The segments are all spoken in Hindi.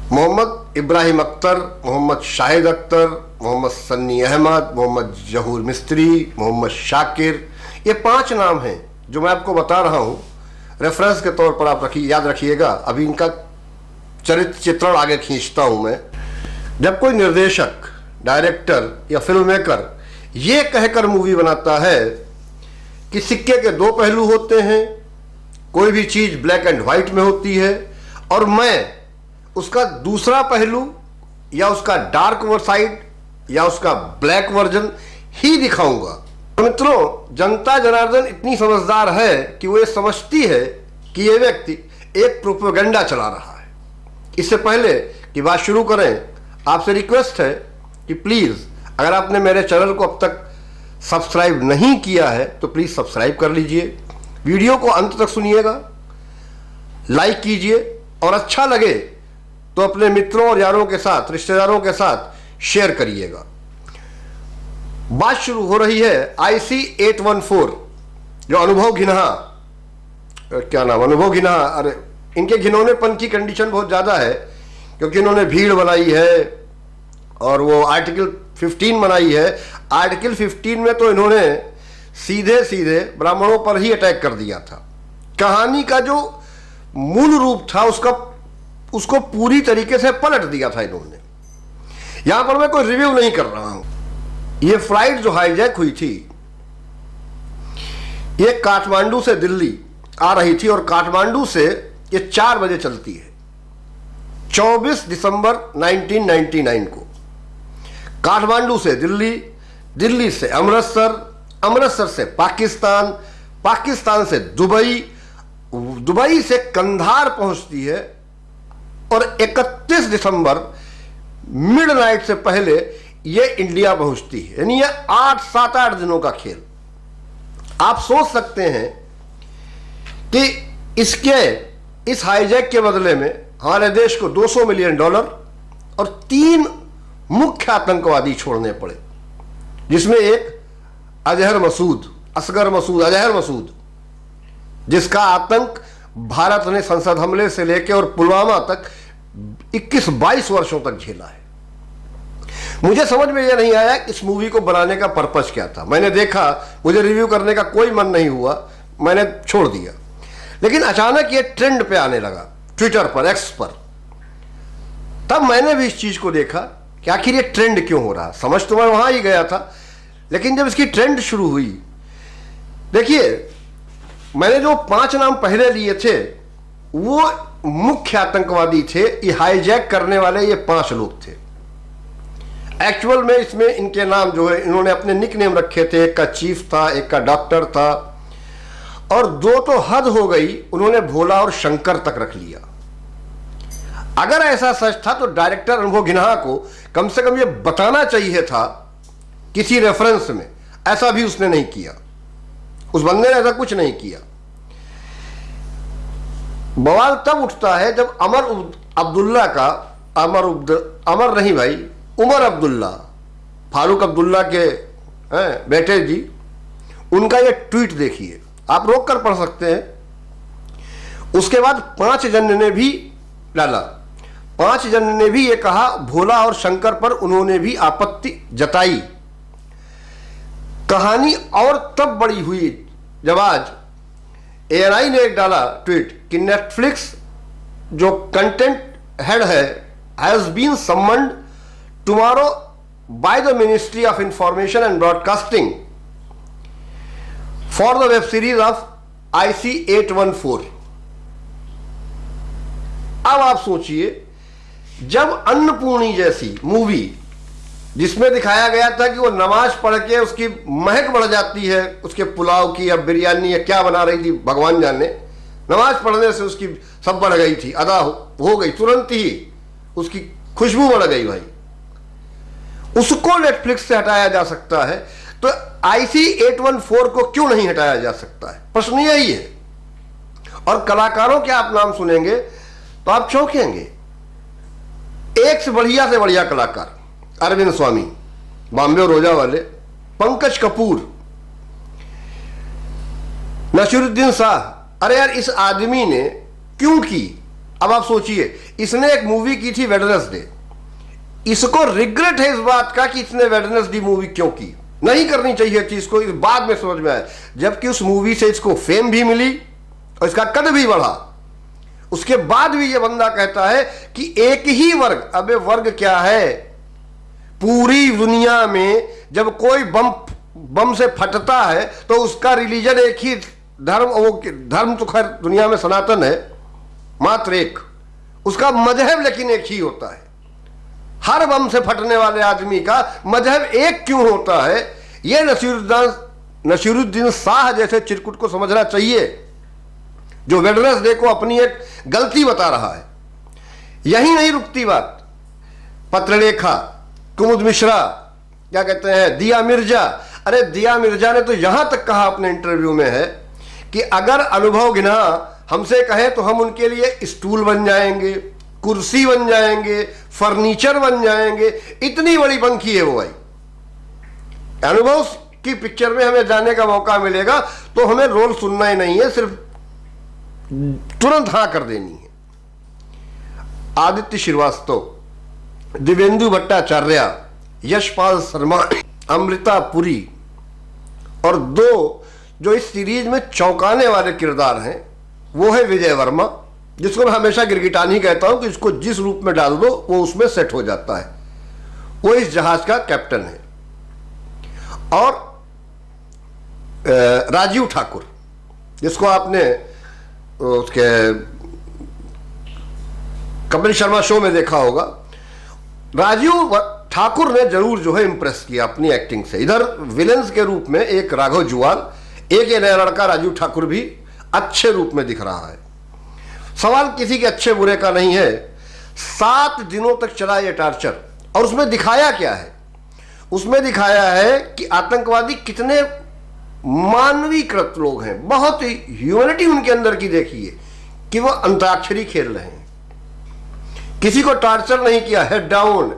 मोहम्मद इब्राहिम अख्तर, मोहम्मद शाहिद अख्तर, मोहम्मद सन्नी अहमद, मोहम्मद जहूर मिस्त्री, मोहम्मद शाकिर, ये 5 नाम हैं जो मैं आपको बता रहा हूँ। रेफरेंस के तौर पर आप याद रखिएगा। अभी इनका चरित्र चित्रण आगे खींचता हूँ मैं। जब कोई निर्देशक, डायरेक्टर या फिल्म मेकर ये कहकर मूवी बनाता है कि सिक्के के 2 पहलू होते हैं, कोई भी चीज़ ब्लैक एंड वाइट में होती है और मैं उसका दूसरा पहलू या उसका डार्क साइड या उसका ब्लैक वर्जन ही दिखाऊंगा। तो मित्रों, जनता जनार्दन इतनी समझदार है कि वो ये समझती है कि ये व्यक्ति एक प्रोपेगेंडा चला रहा है। इससे पहले कि बात शुरू करें, आपसे रिक्वेस्ट है कि प्लीज़ अगर आपने मेरे चैनल को अब तक सब्सक्राइब नहीं किया है तो प्लीज़ सब्सक्राइब कर लीजिए, वीडियो को अंत तक सुनिएगा, लाइक कीजिए और अच्छा लगे तो अपने मित्रों और यारों के साथ, रिश्तेदारों के साथ शेयर करिएगा। बात शुरू हो रही है IC-814 जो अनुभव घिन्हा, क्या नाम, अनुभव घिन्हा। अरे इनके घिनौनेपन की कंडीशन बहुत ज़्यादा है क्योंकि इन्होंने भीड़ बनाई है और वो आर्टिकल 15 बनाई है। आर्टिकल 15 में तो इन्होंने सीधे सीधे ब्राह्मणों पर ही अटैक कर दिया था। कहानी का जो मूल रूप था उसको पूरी तरीके से पलट दिया था इन्होंने। यहां पर मैं कोई रिव्यू नहीं कर रहा हूं। ये फ्लाइट जो हाईजैक हुई थी, ये काठमांडू से दिल्ली आ रही थी और काठमांडू से ये 4 बजे चलती है। 24 दिसंबर 1999 को काठमांडू से दिल्ली, दिल्ली से अमृतसर, अमृतसर से पाकिस्तान, पाकिस्तान से दुबई, दुबई से कंधार पहुंचती है और 31 दिसंबर मिडनाइट से पहले ये इंडिया पहुंचती है। यानी ये 7-8 दिनों का खेल। आप सोच सकते हैं कि इस हाईजैक के बदले में हमारे देश को $200 मिलियन और 3 मुख्य आतंकवादी छोड़ने पड़े, जिसमें एक अजहर मसूद, असगर मसूद, अजहर मसूद, जिसका आतंक भारत ने संसद हमले से लेकर और पुलवामा तक 21-22 वर्षों तक झेला है। मुझे समझ में यह नहीं आया कि इस मूवी को बनाने का पर्पस क्या था। मैंने देखा, मुझे रिव्यू करने का कोई मन नहीं हुआ, मैंने छोड़ दिया। लेकिन अचानक ये ट्रेंड पे आने लगा, ट्विटर पर, एक्स पर। तब मैंने भी इस चीज को देखा कि आखिर ये ट्रेंड क्यों हो रहा। समझ तो मैं वहां ही गया था, लेकिन जब इसकी ट्रेंड शुरू हुई, देखिए मैंने जो 5 नाम पहले लिए थे वो मुख्य आतंकवादी थे। ये हाईजैक करने वाले ये 5 लोग थे। एक्चुअल में इसमें इनके नाम जो है, इन्होंने अपने निकनेम रखे थे। एक का चीफ था, एक का डॉक्टर था और 2 तो हद हो गई, उन्होंने भोला और शंकर तक रख लिया। अगर ऐसा सच था तो डायरेक्टर अनुभव घिन्हा को कम से कम ये बताना चाहिए था किसी रेफरेंस में। ऐसा भी उसने नहीं किया, उस बंदे ने ऐसा कुछ नहीं किया। बवाल तब उठता है जब अमर नहीं भाई, उमर अब्दुल्ला, फारूक अब्दुल्ला के बेटे जी, उनका ये ट्वीट देखिए, आप रोक कर पढ़ सकते हैं। उसके बाद 5 जन ने भी डाला, 5 जन ने भी ये कहा, भोला और शंकर पर उन्होंने भी आपत्ति जताई। कहानी और तब बड़ी हुई जब आज ANI ने एक डाला ट्वीट कि नेटफ्लिक्स जो कंटेंट हेड है has been summoned tomorrow by the ministry of information and broadcasting for the web series of IC-814। अब आप सोचिए, जब अन्नपूर्णी जैसी मूवी जिसमें दिखाया गया था कि वो नमाज पढ़ के उसकी महक बढ़ जाती है, उसके पुलाव की या बिरयानी या क्या बना रही थी भगवान जाने, नमाज पढ़ने से उसकी सब बढ़ गई थी, अदा हो गई, तुरंत ही उसकी खुशबू बढ़ गई भाई, उसको नेटफ्लिक्स से हटाया जा सकता है तो IC-814 को क्यों नहीं हटाया जा सकता है? प्रश्न यही है। और कलाकारों के आप नाम सुनेंगे तो आप चौंकेंगे। एक से बढ़िया कलाकार, अरविंद स्वामी, बॉम्बे और रोजा वाले, पंकज कपूर, नसीरुद्दीन शाह। अरे यार, इस आदमी ने क्यों की? अब आप सोचिए, इसने एक मूवी की थी वेडनेसडे, इसको रिग्रेट है इस बात का कि इसने वेडनेसडे मूवी क्यों की, नहीं करनी चाहिए थी इसको, इस बाद में समझ में आया, जबकि उस मूवी से इसको फेम भी मिली और इसका कद भी बढ़ा। उसके बाद भी ये बंदा कहता है कि एक ही वर्ग, अबे वर्ग क्या है, पूरी दुनिया में जब कोई बम से फटता है तो उसका रिलीजन एक ही, धर्म, वो धर्म तो खैर दुनिया में सनातन है मात्र एक, उसका मजहब लेकिन एक ही होता है। हर बम से फटने वाले आदमी का मजहब एक क्यों होता है, यह नसीरुद्दीन शाह जैसे चिरकुट को समझना चाहिए, जो वेडनेसडे को अपनी एक गलती बता रहा है। यही नहीं रुकती बात, पत्रलेखा, कुमुद मिश्रा, क्या कहते हैं, दिया मिर्जा। अरे दिया मिर्जा ने तो यहां तक कहा अपने इंटरव्यू में है कि अगर अनुभव गिना हमसे कहे तो हम उनके लिए स्टूल बन जाएंगे, कुर्सी बन जाएंगे, फर्नीचर बन जाएंगे, इतनी बड़ी पंखी है वो भाई। अनुभव की पिक्चर में हमें जाने का मौका मिलेगा तो हमें रोल सुनना ही नहीं है, सिर्फ तुरंत हाँ कर देनी है। आदित्य श्रीवास्तव, दिव्येंदु भट्टाचार्य, यशपाल शर्मा, अमृता पुरी और दो जो इस सीरीज में चौंकाने वाले किरदार हैं वो है विजय वर्मा, जिसको मैं हमेशा गिरगिटान ही कहता हूं कि इसको जिस रूप में डाल दो वो उसमें सेट हो जाता है। वो इस जहाज का कैप्टन है। और राजीव ठाकुर, जिसको आपने उसके कपिल शर्मा शो में देखा होगा, राजीव ठाकुर ने जरूर जो है इंप्रेस किया अपनी एक्टिंग से। इधर विलेंस के रूप में एक राघव जुवाल, एक ये नया लड़का राजीव ठाकुर भी अच्छे रूप में दिख रहा है। सवाल किसी के अच्छे बुरे का नहीं है। 7 दिनों तक चला ये टार्चर, और उसमें दिखाया क्या है, उसमें दिखाया है कि आतंकवादी कितने मानवीकृत लोग हैं, बहुत ही ह्यूमैनिटी उनके अंदर की देखिए कि वो अंताक्षरी खेल रहे हैं। किसी को टार्चर नहीं किया, head down,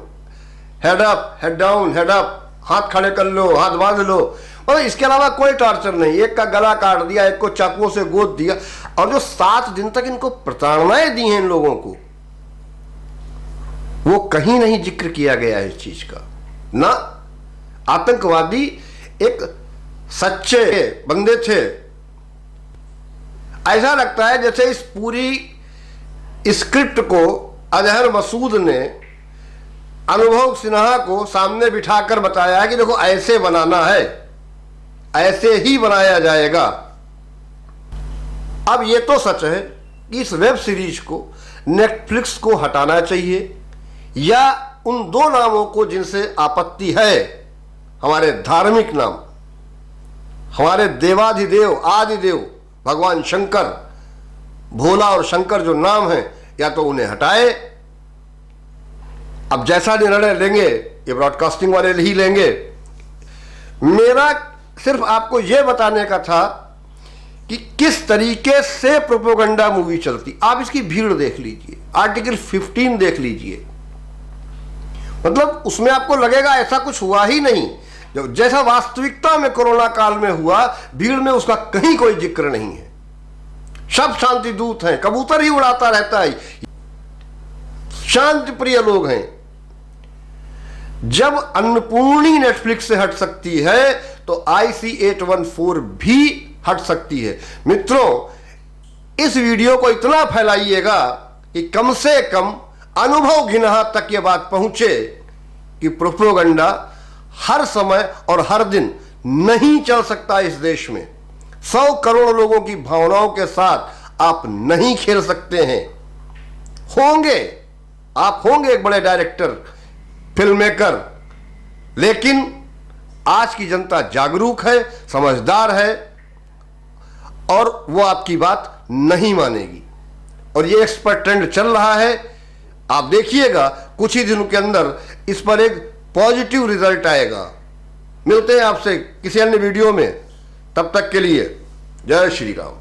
head up, head down, head up, हाथ खड़े कर लो, हाथ बांध लो, और इसके अलावा कोई टार्चर नहीं। एक का गला काट दिया, एक को चाकुओं से गोद दिया, और जो 7 दिन तक इनको प्रताड़नाएं दी हैं इन लोगों को, वो कहीं नहीं जिक्र किया गया है इस चीज का। ना आतंकवादी एक सच्चे बंदे थे। ऐसा लगता है जैसे इस पूरी स्क्रिप्ट को अजहर मसूद ने अनुभव सिन्हा को सामने बिठाकर बताया है कि देखो ऐसे बनाना है, ऐसे ही बनाया जाएगा। अब ये तो सच है कि इस वेब सीरीज को नेटफ्लिक्स को हटाना चाहिए, या उन 2 नामों को जिनसे आपत्ति है, हमारे धार्मिक नाम, हमारे देवाधिदेव आदिदेव भगवान शंकर, भोला और शंकर जो नाम है, या तो उन्हें हटाए। अब जैसा निर्णय लेंगे ये ब्रॉडकास्टिंग वाले ही लेंगे। मेरा सिर्फ आपको यह बताने का था कि किस तरीके से प्रोपेगेंडा मूवी चलती। आप इसकी भीड़ देख लीजिए, आर्टिकल 15 देख लीजिए, मतलब उसमें आपको लगेगा ऐसा कुछ हुआ ही नहीं, जैसा वास्तविकता में कोरोना काल में हुआ, भीड़ में उसका कहीं कोई जिक्र नहीं है। सब शांति दूत हैं, कबूतर ही उड़ाता रहता है, शांति प्रिय लोग हैं। जब अन्नपूर्णी नेटफ्लिक्स से हट सकती है तो IC814 भी हट सकती है। मित्रों, इस वीडियो को इतना फैलाइएगा कि कम से कम अनुभव गिनहा तक यह बात पहुंचे कि प्रोपेगेंडा हर समय और हर दिन नहीं चल सकता इस देश में। 100 करोड़ लोगों की भावनाओं के साथ आप नहीं खेल सकते हैं। आप होंगे एक बड़े डायरेक्टर, फिल्म मेकर, लेकिन आज की जनता जागरूक है, समझदार है, और वो आपकी बात नहीं मानेगी। और ये एक्सपर्ट ट्रेंड चल रहा है, आप देखिएगा कुछ ही दिनों के अंदर इस पर एक पॉजिटिव रिजल्ट आएगा। मिलते हैं आपसे किसी अन्य वीडियो में, तब तक के लिए जय श्री राम।